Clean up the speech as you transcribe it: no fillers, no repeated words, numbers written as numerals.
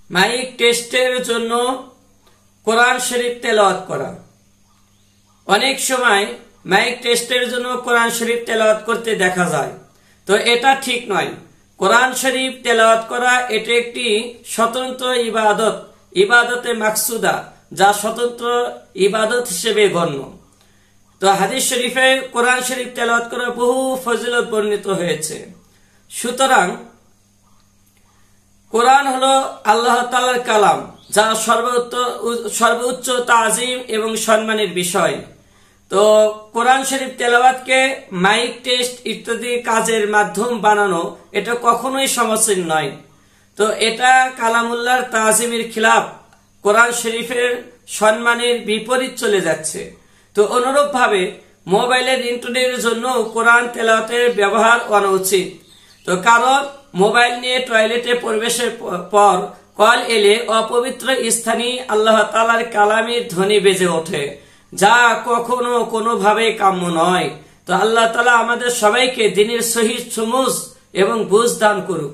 Mic টেস্টের জন্য কোরআন শরীফ তেলাওয়াত করা। অনেক সময় মাইক টেস্টের জন্য কোরআন শরীফ তেলাওয়াত করতে দেখা যায়, তো এটা ঠিক নয়। কোরআন শরীফ তেলাওয়াত করা এটা একটি স্বতন্ত্র ইবাদত, ইবাদতে মাকসুদা, যা স্বতন্ত্র ইবাদত হিসেবে গণ্য। তো হাদিস শরীফে কোরআন শরীফ তেলাওয়াত করা বহু ফজিলত বর্ণিত হয়েছে। সুতরাং কোরআন হলো আল্লাহ তাআলার কালাম, যা সর্বোচ্চ তাজিম এবং সম্মানের বিষয়। তো কোরআন শরীফ তেলাওয়াতকে মাইক টেস্ট ইত্যাদি কাজের মাধ্যম বানানো এটা কখনোই সমীচীন নয়। তো এটা কালামুল্লাহর তাজিমের খিলাফ, কোরআন শরীফের সম্মানের বিপরীত চলে যাচ্ছে। তো অনুরূপভাবে মোবাইলের ইন্টারনেটের জন্য কোরআন তেলাওয়াতের ব্যবহার অনুচিত। তো কারণ মোবাইল নিয়ে টয়লেটে প্রবেশের পর কল এলে অপবিত্র স্থানে আল্লাহ তাআলার কালামের ধ্বনি বেজে ওঠে, যা কখনো কোনোভাবে কাম্য নয়। তো আল্লাহ তাআলা আমাদের সবাইকে দ্বীনের সহিহ সমঝ এবং বুঝ দান করুক।